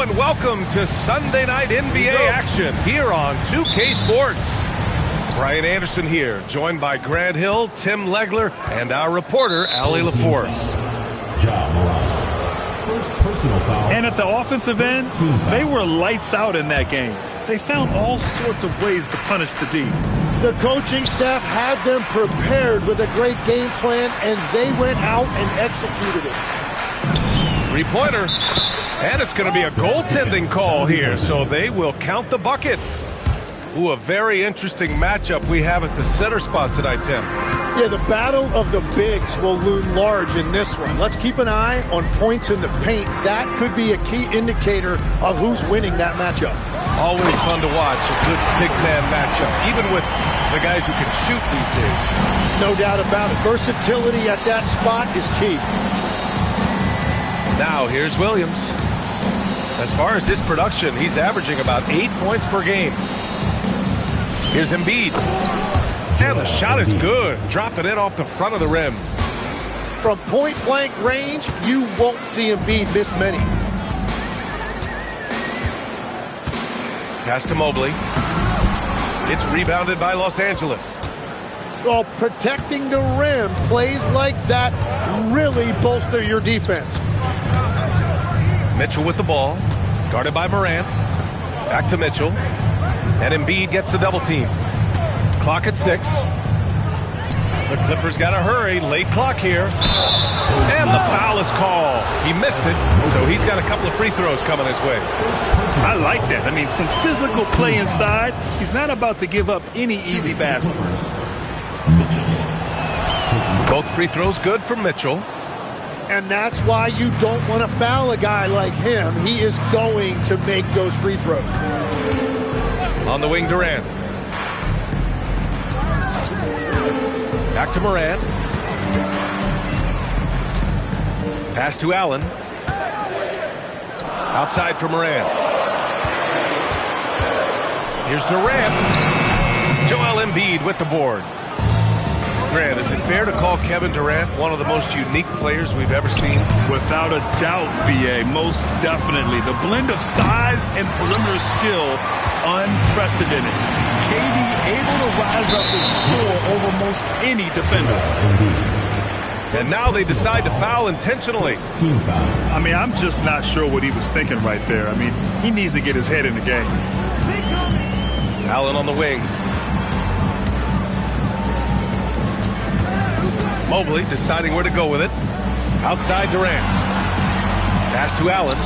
and welcome to Sunday Night NBA action here on 2K Sports. Brian Anderson here, joined by Grant Hill, Tim Legler, and our reporter, Allie LaForce. And at the offensive end, they were lights out in that game. They found all sorts of ways to punish the D. The coaching staff had them prepared with a great game plan, and they went out and executed it. Three-pointer. And it's going to be a goaltending call here, so they will count the bucket. Ooh, a very interesting matchup we have at the center spot tonight, Tim. Yeah, the battle of the bigs will loom large in this one. Let's keep an eye on points in the paint. That could be a key indicator of who's winning that matchup. Always fun to watch, a good big man matchup, even with the guys who can shoot these days. No doubt about it. Versatility at that spot is key. Now, here's Williams. As far as his production, he's averaging about 8 points per game. Here's Embiid. And the shot is good. Dropping it off the front of the rim. From point-blank range, you won't see Embiid miss many. Pass to Mobley. It's rebounded by Los Angeles. Well, protecting the rim, plays like that really bolster your defense. Mitchell with the ball. Guarded by Morant. Back to Mitchell. And Embiid gets the double team. Clock at 6. The Clippers got to hurry. Late clock here. And the foul is called. He missed it, so he's got a couple of free throws coming his way. I like that. I mean, some physical play inside. He's not about to give up any easy baskets. Both free throws good from Mitchell. And that's why you don't want to foul a guy like him. He is going to make those free throws. On the wing, Durant. Back to Morant. Pass to Allen. Outside for Morant. Here's Durant. Joel Embiid with the board. Grant, is it fair to call Kevin Durant one of the most unique players we've ever seen? Without a doubt, B.A., most definitely. The blend of size and perimeter skill, unprecedented. KD able to rise up and score over most any defender. And now they decide to foul intentionally. I mean, I'm just not sure what he was thinking right there. I mean, he needs to get his head in the game. Allen on the wing. Mobley deciding where to go with it. Outside Durant. Pass to Allen.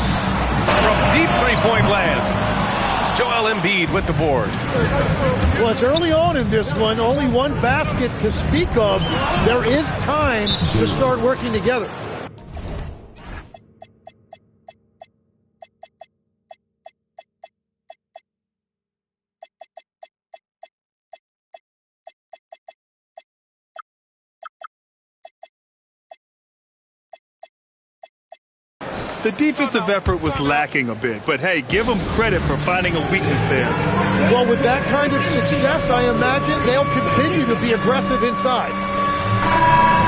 From deep three-point land. Joel Embiid with the board. Well, it's early on in this one. Only one basket to speak of. There is time to start working together. The defensive effort was lacking a bit, but hey, give them credit for finding a weakness there. Well, with that kind of success, I imagine they'll continue to be aggressive inside.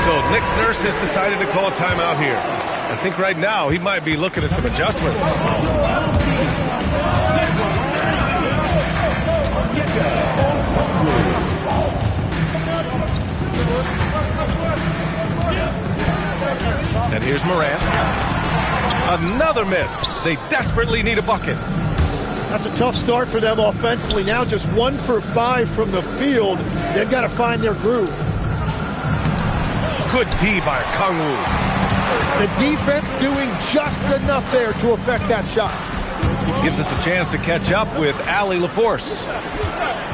So Nick Nurse has decided to call a timeout here. I think right now he might be looking at some adjustments. And here's Morant. Another miss. They desperately need a bucket. That's a tough start for them offensively. Now just 1 for 5 from the field. They've got to find their groove. Good D by Kongwu. The defense doing just enough there to affect that shot. Gives us a chance to catch up with Allie LaForce.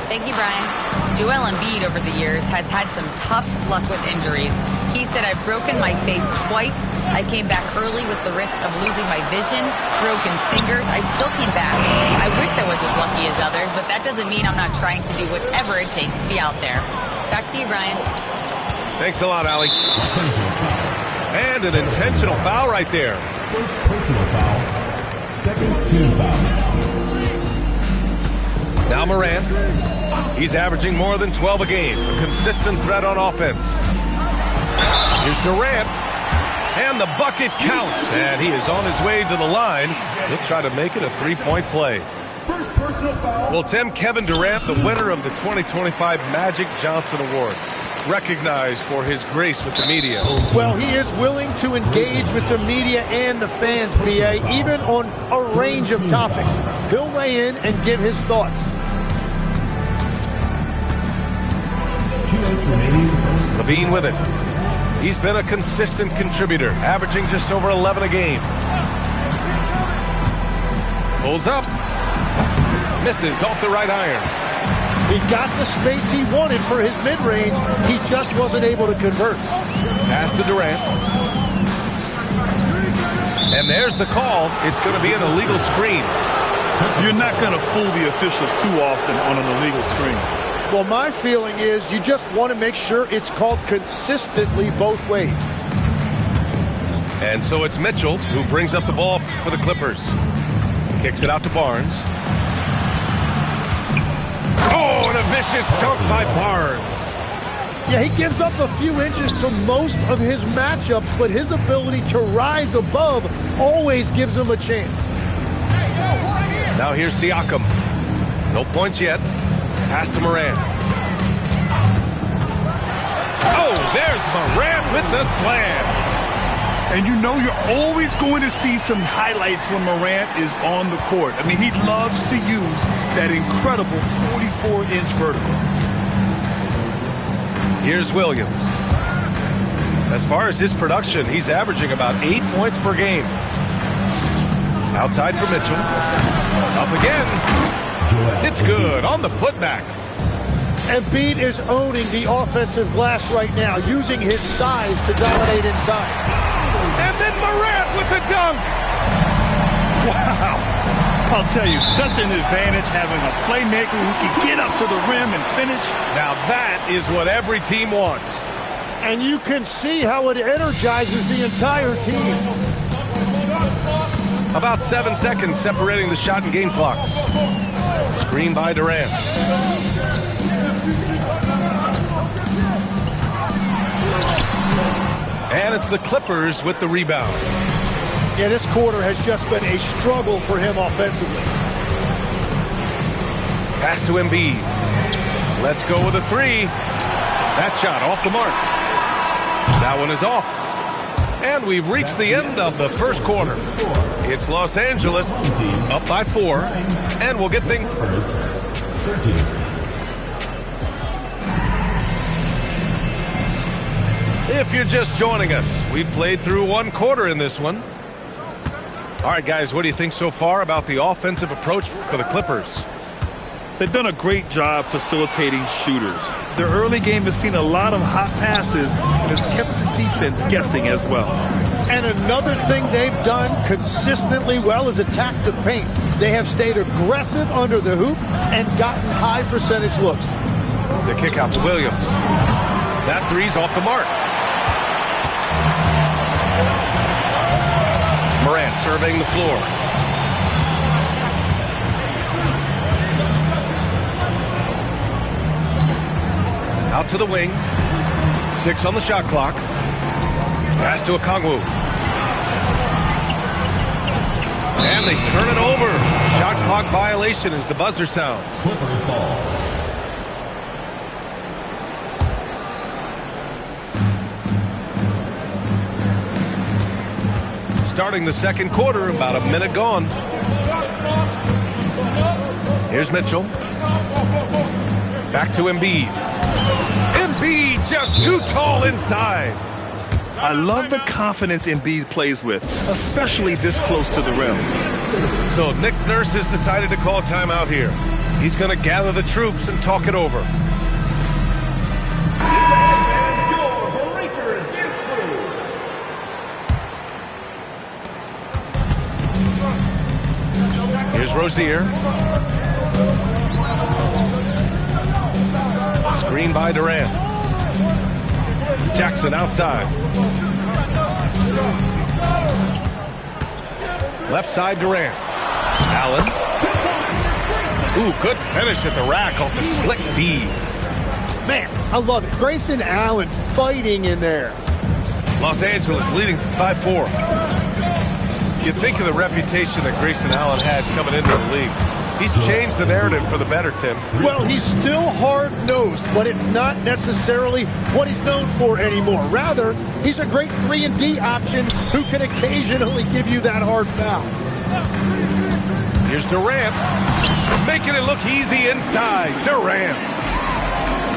Thank you, Brian. Joel Embiid over the years has had some tough luck with injuries. He said, "I've broken my face twice. I came back early with the risk of losing my vision, broken fingers. I still came back. I wish I was as lucky as others, but that doesn't mean I'm not trying to do whatever it takes to be out there." Back to you, Brian. Thanks a lot, Allie. And an intentional foul right there. First personal foul. Second team foul. Now Morant. He's averaging more than 12 a game. A consistent threat on offense. Here's Durant. And the bucket counts. And he is on his way to the line. He'll try to make it a three-point play. First personal foul. Well, Tim, Kevin Durant, the winner of the 2025 Magic Johnson Award, recognized for his grace with the media. Well, he is willing to engage with the media and the fans, B.A., even on a range of topics. He'll weigh in and give his thoughts. 2 minutes remaining in the first. Levine with it. He's been a consistent contributor, averaging just over 11 a game. Pulls up. Misses off the right iron. He got the space he wanted for his mid-range. He just wasn't able to convert. Pass to Durant. And there's the call. It's going to be an illegal screen. You're not going to fool the officials too often on an illegal screen. Well, my feeling is you just want to make sure it's called consistently both ways. And so it's Mitchell who brings up the ball for the Clippers. Kicks it out to Barnes. Oh, and a vicious dunk by Barnes. Yeah, he gives up a few inches to most of his matchups, but his ability to rise above always gives him a chance. Now here's Siakam. No points yet. Pass to Morant. Oh, there's Morant with the slam. And you know you're always going to see some highlights when Morant is on the court. I mean, he loves to use that incredible 44-inch vertical. Here's Williams. As far as his production, he's averaging about 8 points per game. Outside for Mitchell. Up again. It's good on the putback. Embiid is owning the offensive glass right now, using his size to dominate inside. And then Morant with the dunk. Wow. I'll tell you, such an advantage having a playmaker who can get up to the rim and finish. Now that is what every team wants. And you can see how it energizes the entire team. About 7 seconds separating the shot and game clocks. Screen by Durant. And it's the Clippers with the rebound. Yeah, this quarter has just been a struggle for him offensively. Pass to Embiid. Let's go with a three. That shot off the mark. That one is off. And we've reached the end of the first quarter. It's Los Angeles up by 4. And we'll get things... 13. If you're just joining us, we've played through one quarter in this one. All right, guys, what do you think so far about the offensive approach for the Clippers? They've done a great job facilitating shooters. Their early game has seen a lot of hot passes and has kept the defense guessing as well. And another thing they've done consistently well is attack the paint. They have stayed aggressive under the hoop and gotten high percentage looks. The kick out to Williams. That three's off the mark. Morant surveying the floor. Out to the wing. 6 on the shot clock. Pass to Okongwu. And they turn it over. Shot clock violation as the buzzer sounds. Clippers ball. Starting the second quarter, about a minute gone. Here's Mitchell. Back to Embiid. Embiid just too tall inside. I love the confidence Embiid plays with, especially this close to the rim. So Nick Nurse has decided to call timeout here. He's going to gather the troops and talk it over. Here's Rozier. Screen by Durant. Jackson outside. Left side Durant. Allen. Ooh, good finish at the rack off the slick feed. Man, I love it. Grayson Allen fighting in there. Los Angeles leading by 4. You think of the reputation that Grayson Allen had coming into the league. He's changed the narrative for the better, Tim. Well, he's still hard-nosed, but it's not necessarily what he's known for anymore. Rather, he's a great 3-and-D option who can occasionally give you that hard foul. Here's Durant, making it look easy inside. Durant.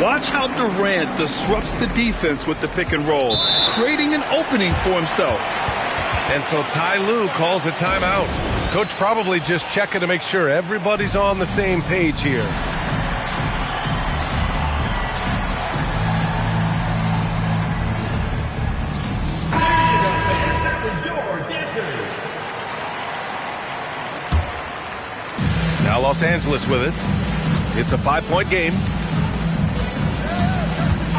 Watch how Durant disrupts the defense with the pick and roll, creating an opening for himself. And so Ty Lue calls a timeout. Coach probably just checking to make sure everybody's on the same page here. Now Los Angeles with it. It's a 5-point game.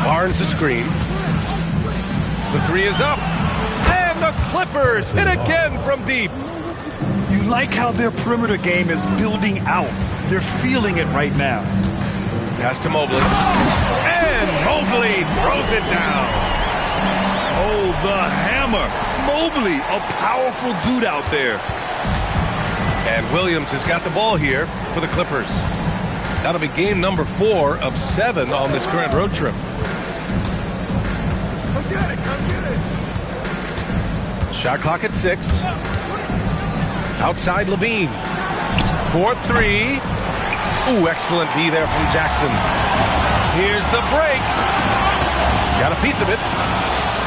Barnes a screen. The 3 is up. And the Clippers hit again from deep. You like how their perimeter game is building out. They're feeling it right now. Pass to Mobley. And Mobley throws it down. Oh, the hammer. Mobley, a powerful dude out there. And Williams has got the ball here for the Clippers. That'll be game number 4 of 7 on this current road trip. Come get it, come get it. Shot clock at 6. Outside Levine. 4-3. Ooh, excellent D there from Jackson. Here's the break. Got a piece of it.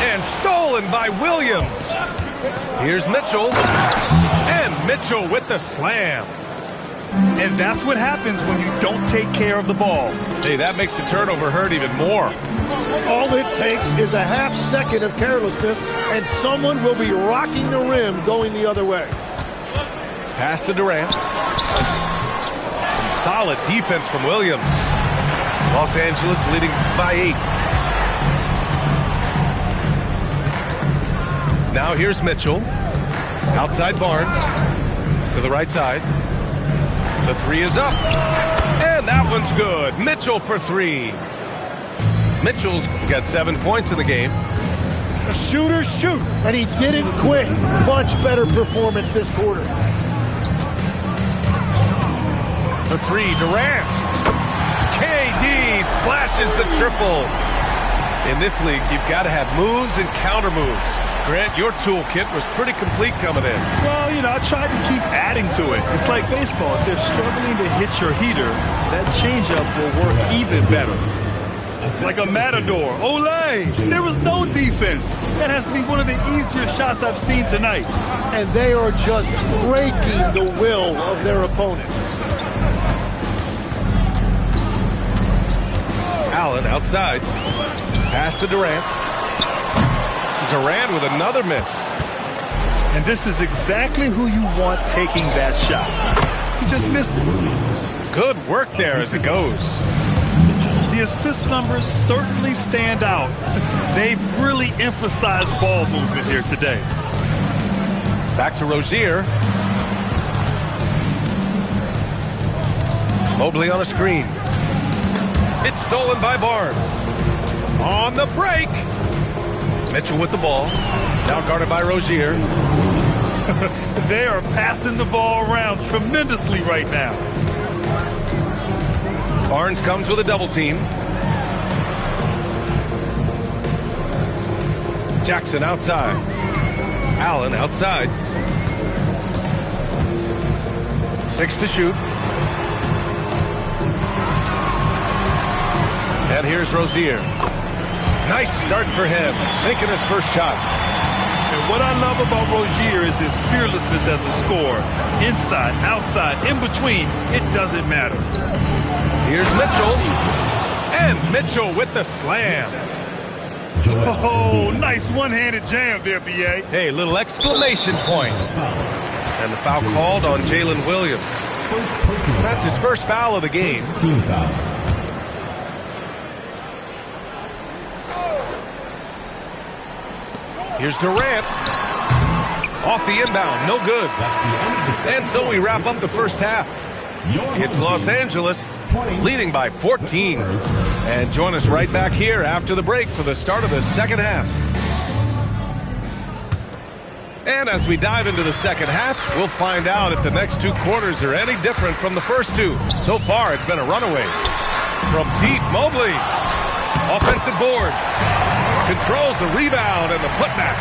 And stolen by Williams. Here's Mitchell. And Mitchell with the slam. And that's what happens when you don't take care of the ball. Hey, that makes the turnover hurt even more. All it takes is a half second of carelessness, and someone will be rocking the rim going the other way. Pass to Durant. Some solid defense from Williams. Los Angeles leading by 8. Now here's Mitchell. Outside Barnes. To the right side. The 3 is up. And that one's good. Mitchell for 3. Mitchell's got 7 points in the game. A shooter shoot, and he didn't quit. Much better performance this quarter. The 3, Durant. KD splashes the triple. In this league, you've got to have moves and counter moves. Grant, your toolkit was pretty complete coming in. Well, I tried to keep adding to it. It's like baseball. If they're struggling to hit your heater, that changeup will work even better. It's like a matador. Olay! There was no defense. That has to be one of the easier shots I've seen tonight. And they are just breaking the will of their opponent. Allen outside. Pass to Durant. Durant with another miss. And this is exactly who you want taking that shot. He just missed it. Good work there as it goes. The assist numbers certainly stand out. They've really emphasized ball movement here today. Back to Rozier. Mobley on a screen. It's stolen by Barnes. On the break. Mitchell with the ball. Now guarded by Rozier. They are passing the ball around tremendously right now. Barnes comes with a double team. Jackson outside. Allen outside. 6 to shoot. And here's Rozier. Nice start for him, sinking his first shot. And what I love about Rozier is his fearlessness as a scorer. Inside, outside, in between, it doesn't matter. Here's Mitchell. And Mitchell with the slam. Oh, nice one-handed jam there, B.A. Hey, little exclamation point. And the foul called on Jalen Williams. That's his first foul of the game. Team foul. Here's Durant. Off the inbound, no good. And so we wrap up the first half. It's Los Angeles leading by 14. And join us right back here after the break for the start of the second half. And as we dive into the second half, we'll find out if the next two quarters are any different from the first two. So far, it's been a runaway. From deep, Mobley. Offensive board. Controls the rebound and the putback.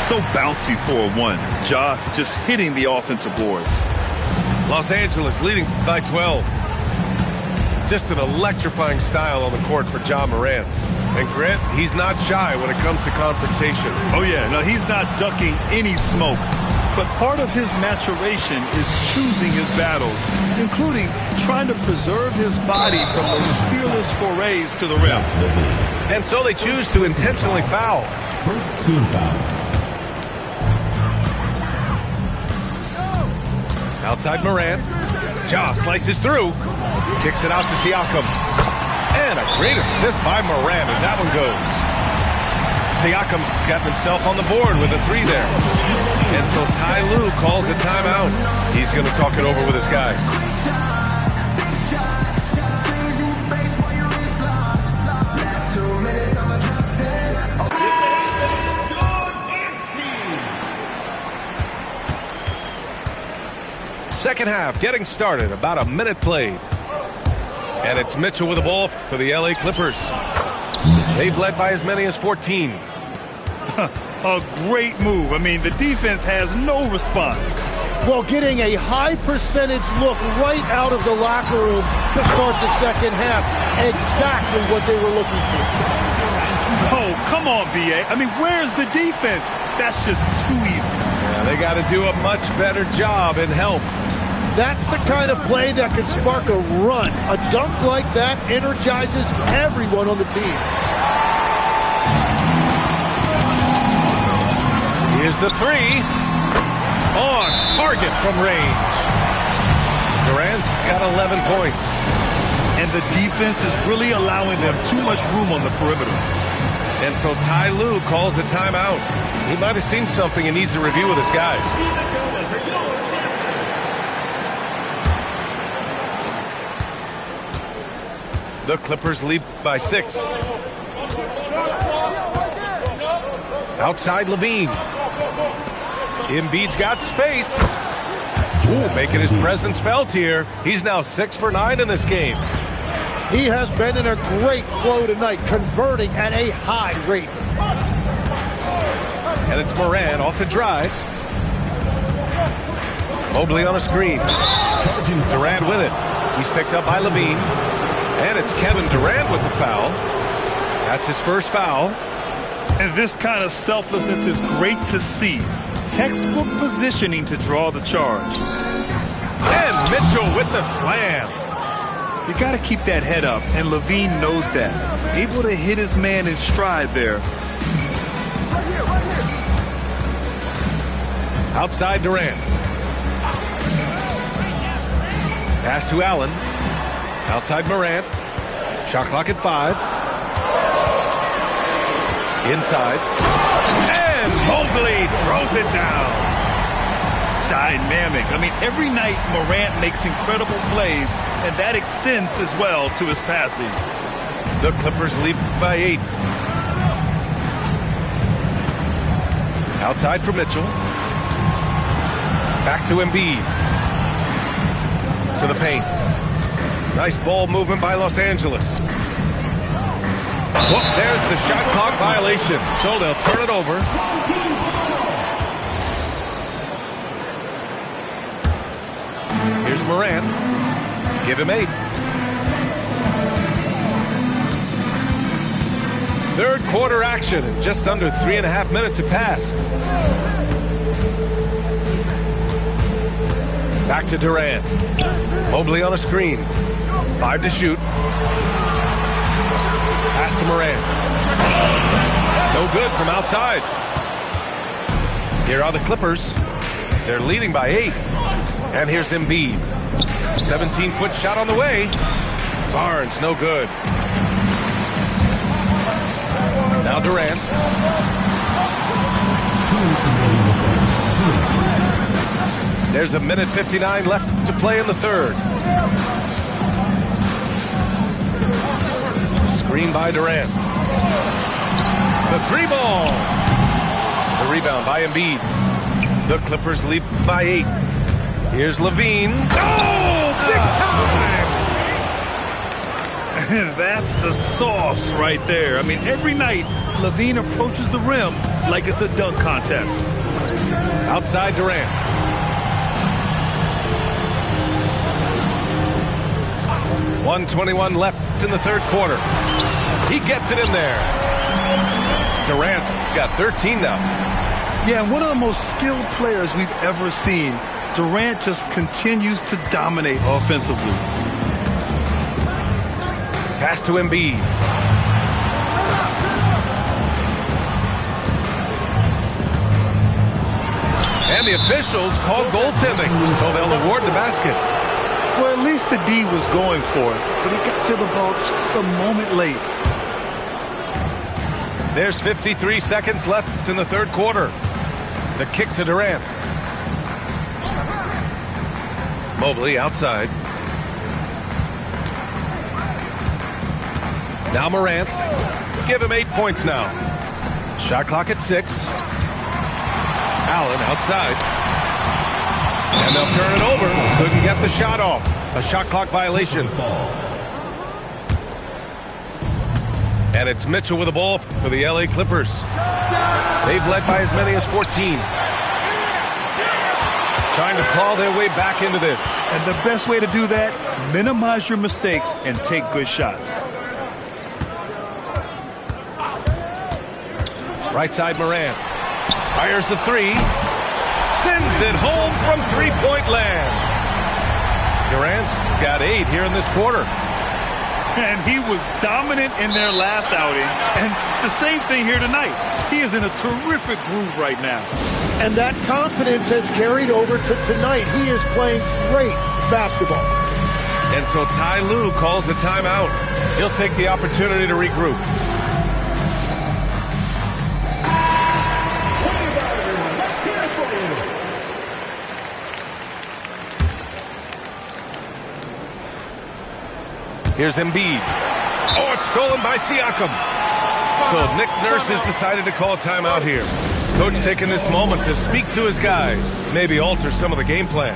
So bouncy for a one. Ja just hitting the offensive boards. Los Angeles leading by 12. Just an electrifying style on the court for Ja Morant. And Grant, he's not shy when it comes to confrontation. Oh yeah, no, he's not ducking any smoke. But part of his maturation is choosing his battles, including trying to preserve his body from those fearless forays to the rim. And so they choose to intentionally foul. First team foul. Outside Morant. Ja slices through. Kicks it out to Siakam. And a great assist by Morant as that one goes. Siakam's got himself on the board with a three there. And so Ty Lue calls a timeout. He's going to talk it over with his guys. Second half getting started, about a minute played. And it's Mitchell with the ball for the LA Clippers. They've led by as many as 14. A great move. I mean, the defense has no response. Well, getting a high percentage look right out of the locker room to start the second half. Exactly what they were looking for. Oh, come on, B.A. I mean, where's the defense? That's just too easy. Yeah, they got to do a much better job and help. That's the kind of play that can spark a run. A dunk like that energizes everyone on the team. Here's the three. On target from range. Durant's got 11 points. And the defense is really allowing them too much room on the perimeter. And so Ty Lue calls a timeout. He might have seen something and needs to review with his guys. The Clippers lead by 6. Outside Levine. Embiid's got space. Ooh, making his presence felt here. He's now 6 for 9 in this game. He has been in a great flow tonight, converting at a high rate. And it's Morant off the drive. Mobley on a screen. Durant with it. He's picked up by Levine. And it's Kevin Durant with the foul. That's his first foul. And this kind of selflessness is great to see. Textbook positioning to draw the charge. And Mitchell with the slam. You got to keep that head up, and Levine knows that. Able to hit his man in stride there. Outside Durant. Pass to Allen. Outside Morant. Shot clock at 5. Inside. And Mobley throws it down. Dynamic. I mean, every night Morant makes incredible plays, and that extends as well to his passing. The Clippers lead by 8. Outside for Mitchell. Back to Embiid. To the paint. Nice ball movement by Los Angeles. Whoop, there's the shot clock violation. So they'll turn it over. Here's Morant. Give him 8. Third quarter action. Just under 3.5 minutes have passed. Back to Durant. Mobley on a screen. 5 to shoot. Pass to Morant. No good from outside. Here are the Clippers. They're leading by 8. And here's Embiid. 17-foot shot on the way. Barnes, no good. Now Durant. There's a minute 59 left to play in the third. Screen by Durant. The 3 ball. The rebound by Embiid. The Clippers lead by 8. Here's Levine. Oh, big time! That's the sauce right there. I mean, every night, Levine approaches the rim like it's a dunk contest. Outside Durant. .121 left in the third quarter. He gets it in there. Durant's got 13 now. Yeah, one of the most skilled players we've ever seen. Durant just continues to dominate offensively. Pass to Embiid. And the officials called goaltending, so they'll award the basket. Well, at least the D was going for it, but he got to the ball just a moment late. There's 53 seconds left in the third quarter. The kick to Durant. Mobley outside. Now Morant. Give him 8 points now. Shot clock at 6. Allen outside. And they'll turn it over. Couldn't get the shot off. A shot clock violation. And it's Mitchell with the ball for the LA Clippers. They've led by as many as 14. Trying to claw their way back into this. And the best way to do that, minimize your mistakes and take good shots. Right side Morant. Fires the 3. Sends it home from three-point land. Durant's got 8 here in this quarter. And he was dominant in their last outing. And the same thing here tonight. He is in a terrific groove right now. And that confidence has carried over to tonight. He is playing great basketball. And so Ty Lue calls a timeout. He'll take the opportunity to regroup. Here's Embiid. Oh, it's stolen by Siakam. So Nick Nurse has decided to call a timeout here. Coach taking this moment to speak to his guys, maybe alter some of the game plan.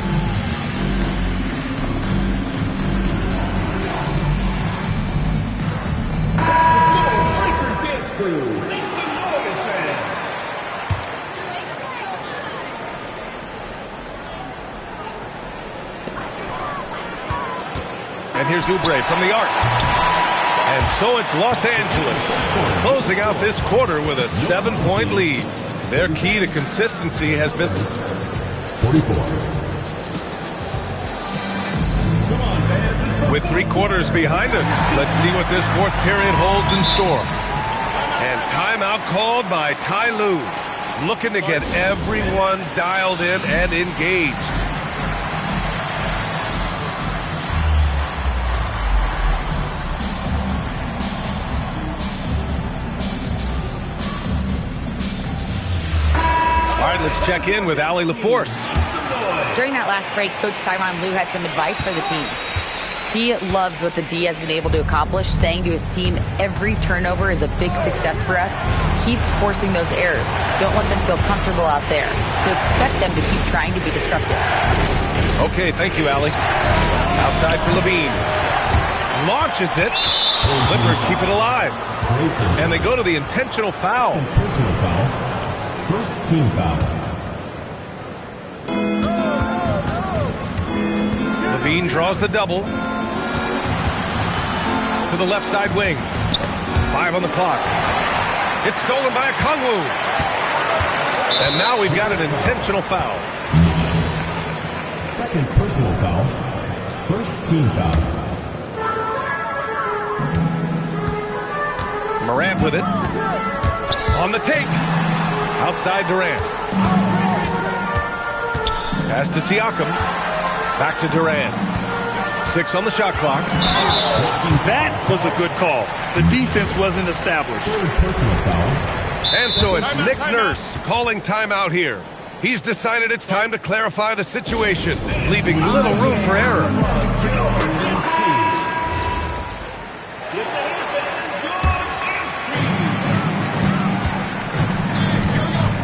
And here's Oubre from the arc. And so it's Los Angeles closing out this quarter with a 7-point lead. Their key to consistency has been 44. With 3 quarters behind us, let's see what this fourth period holds in store. And timeout called by Ty Lue, looking to get everyone dialed in and engaged. All right, let's check in with Allie LaForce. During that last break, Coach Tyronn Lue had some advice for the team. He loves what the D has been able to accomplish, saying to his team, every turnover is a big success for us. Keep forcing those errors. Don't let them feel comfortable out there. So expect them to keep trying to be disruptive. Okay, thank you, Allie. Outside for Levine. Launches it. Clippers keep it alive. And they go to the intentional foul. Personal foul. First team foul. Levine draws the double. To the left side wing. 5 on the clock. It's stolen by Okongwu. And now we've got an intentional foul. Second personal foul. First team foul. Morant with it. On the take. Outside Durant. Pass to Siakam. Back to Durant. 6 on the shot clock. That was a good call. The defense wasn't established. Personal foul. And so it's Nick Nurse calling timeout here. He's decided it's time to clarify the situation, leaving little room for error.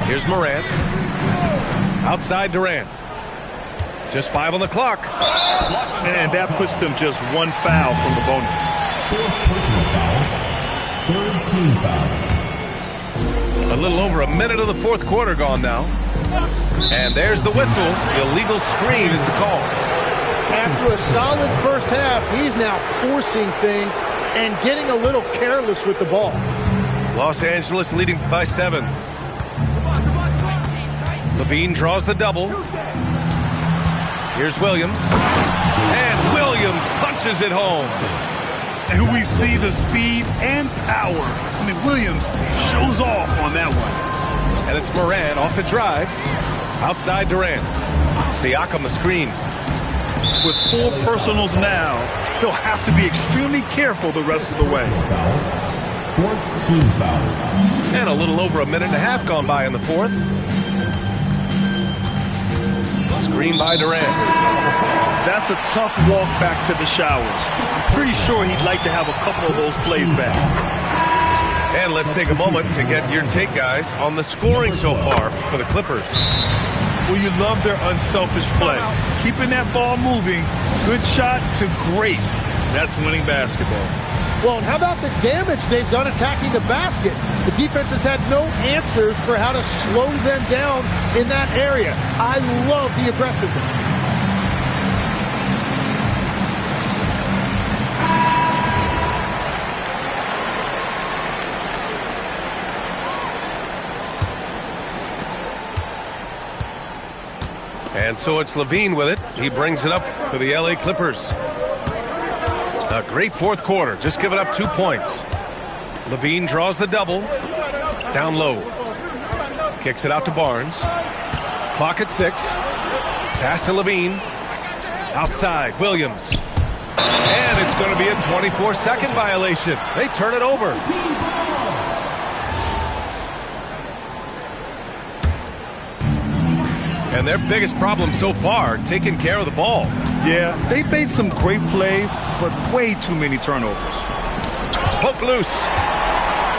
Here's Morant. Outside Durant. Just 5 on the clock. And that puts them just 1 foul from the bonus. 4th personal foul. 3rd team foul. A little over a minute of the 4th quarter gone now. And there's the whistle. The illegal screen is the call. After a solid first half, he's now forcing things and getting a little careless with the ball. Los Angeles leading by 7. LaVine draws the double. Here's Williams. And Williams punches it home. And we see the speed and power. I mean, Williams shows off on that one. And it's Morant off the drive. Outside Durant. Siakam the screen. With 4 personals now, he'll have to be extremely careful the rest of the way. 4th team foul. And a little over a minute and a half gone by in the 4th. Screen by Durant. That's a tough walk back to the showers. I'm pretty sure he'd like to have a couple of those plays back. And let's take a moment to get your take, guys, on the scoring so far for the Clippers. Well, you love their unselfish play. Keeping that ball moving, good shot to great. That's winning basketball. Well, and how about the damage they've done attacking the basket? The defense has had no answers for how to slow them down in that area. I love the aggressiveness. And so it's LaVine with it. He brings it up for the LA Clippers. A great 4th quarter, just giving up 2 points. LaVine draws the double. Down low. Kicks it out to Barnes. Clock at 6. Pass to LaVine. Outside, Williams. And it's going to be a 24-second violation. They turn it over. And their biggest problem so far, taking care of the ball. Yeah, they've made some great plays, but way too many turnovers. Poke loose.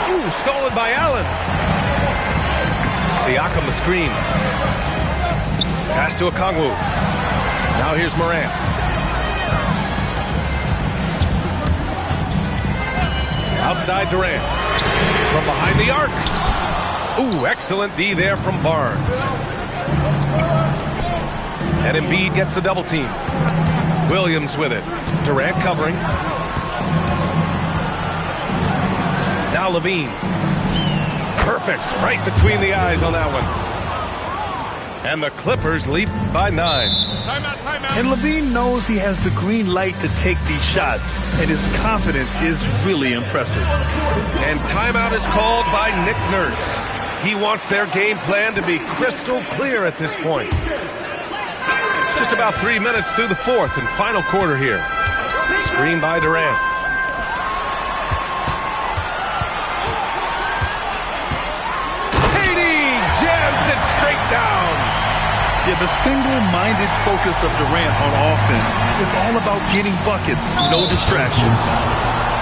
Ooh, stolen by Allen. Siakam the screen. Pass to Okongwu. Now here's Morant. Outside Durant. From behind the arc. Ooh, excellent D there from Barnes. And Embiid gets the double team. Williams with it. Durant covering. Now LaVine. Perfect. Right between the eyes on that one. And the Clippers lead by 9. Timeout. And LaVine knows he has the green light to take these shots, and his confidence is really impressive. And timeout is called by Nick Nurse. He wants their game plan to be crystal clear at this point. Just about 3 minutes through the 4th and final quarter here. Screen by Durant. KD jams it straight down. Yeah, the single-minded focus of Durant on offense, it's all about getting buckets, no distractions.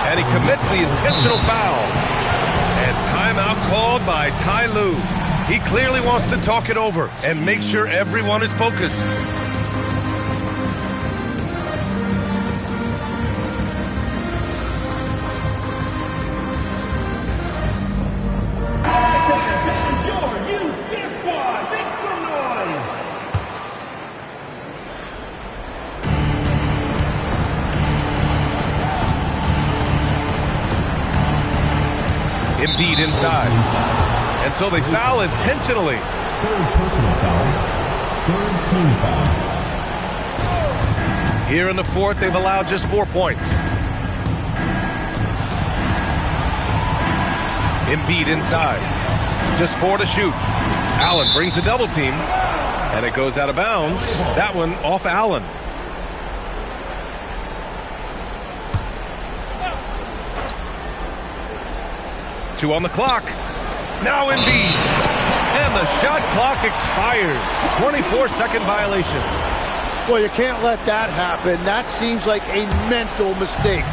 And he commits the intentional foul. And timeout called by Ty Lue. He clearly wants to talk it over and make sure everyone is focused. Embiid inside. And so they foul intentionally. 3rd personal foul. 3rd team foul. Here in the 4th, they've allowed just 4 points. Embiid inside. Just 4 to shoot. Allen brings a double team. And it goes out of bounds. That one off Allen. Two on the clock. Now Embiid. And the shot clock expires. 24-second violation. Well, you can't let that happen. That seems like a mental mistake.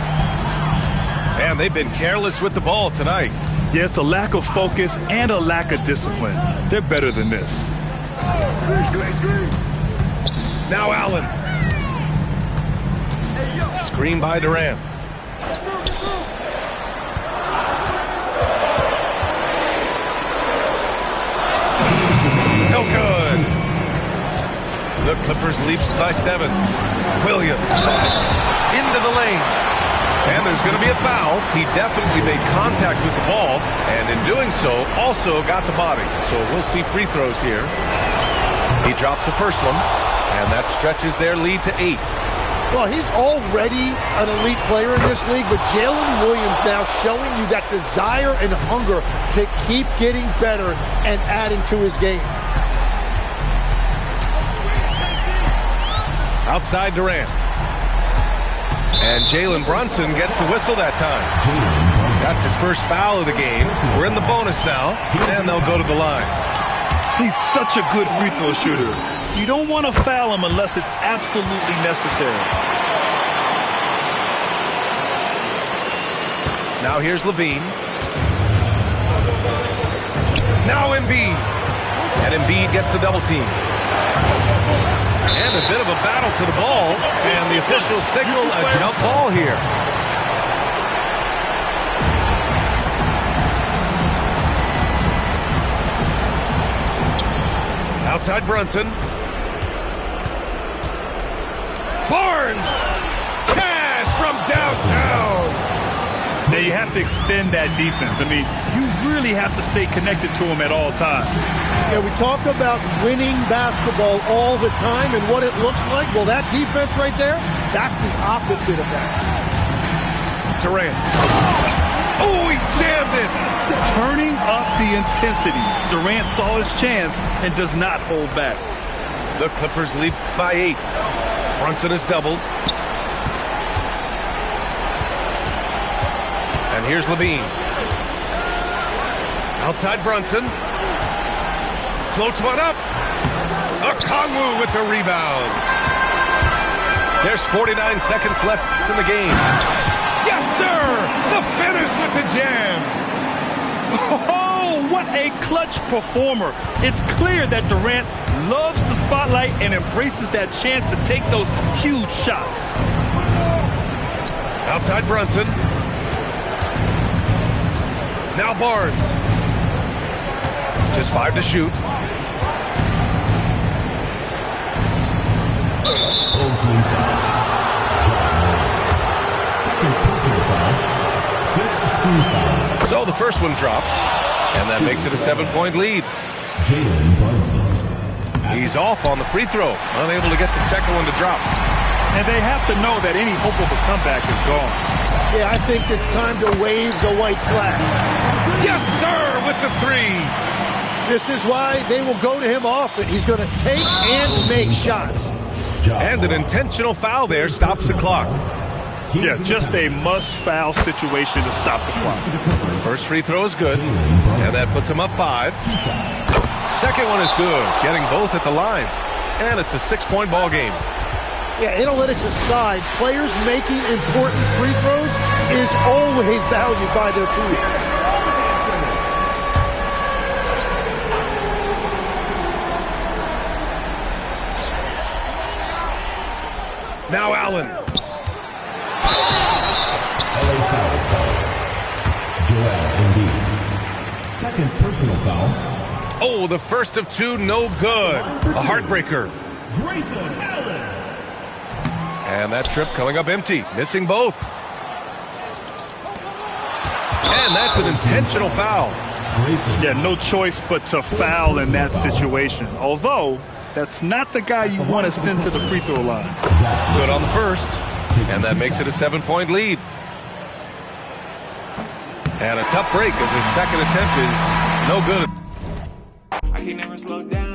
And they've been careless with the ball tonight. Yeah, it's a lack of focus and a lack of discipline. They're better than this. Now Allen. Screen by Durant. No good. The Clippers lead by 7. Williams into the lane. And there's going to be a foul. He definitely made contact with the ball, and in doing so, also got the body. So we'll see free throws here. He drops the first one, and that stretches their lead to 8. Well, he's already an elite player in this league, but Jalen Williams now showing you that desire and hunger to keep getting better and adding to his game. Outside Durant. And Jalen Brunson gets the whistle that time. That's his first foul of the game. We're in the bonus now, and they'll go to the line. He's such a good free throw shooter. You don't want to foul him unless it's absolutely necessary. Now here's Levine. Now Embiid. And Embiid gets the double team. And a bit of a battle for the ball. And the officials signal a jump ball here. Outside Brunson. Barnes! Cash from downtown! Now you have to extend that defense. I mean, you really have to stay connected to him at all times. Yeah, we talk about winning basketball all the time and what it looks like. Well, that defense right there, that's the opposite of that. Durant. Oh, he jammed it! Turning up the intensity. Durant saw his chance and does not hold back. The Clippers lead by 8. Brunson is doubled. And here's Levine. Outside Brunson. Floats one up. Okongwu with the rebound. There's 49 seconds left in the game. Yes, sir! The finish with the jam. Oh, what a clutch performer. It's clear that Durant loves the spotlight and embraces that chance to take those huge shots. Outside Brunson. Now Barnes. Just 5 to shoot. So the first one drops, and that makes it a 7-point lead. Jalen Brunson. He's off on the free throw, unable to get the second one to drop. And they have to know that any hope of a comeback is gone. Yeah, I think it's time to wave the white flag. Yes, sir, with the 3. This is why they will go to him often. He's going to take and make shots. And an intentional foul there stops the clock. Yeah, just a must-foul situation to stop the clock. First free throw is good, and that puts him up 5. Second one is good, getting both at the line. And it's a 6-point ball game. Yeah, analytics aside, players making important free throws is always valued by their team. Now Allen. LA foul. Joel Embiid. Second personal foul. Oh, the first of 2, no good. A heartbreaker. Grayson Allen. And that trip coming up empty, missing both. And that's an intentional foul. Yeah, no choice but to foul in that situation. Although, that's not the guy you want to send to the free throw line. Good on the first. And that makes it a 7-point lead. And a tough break as his second attempt is no good. I can never slow down.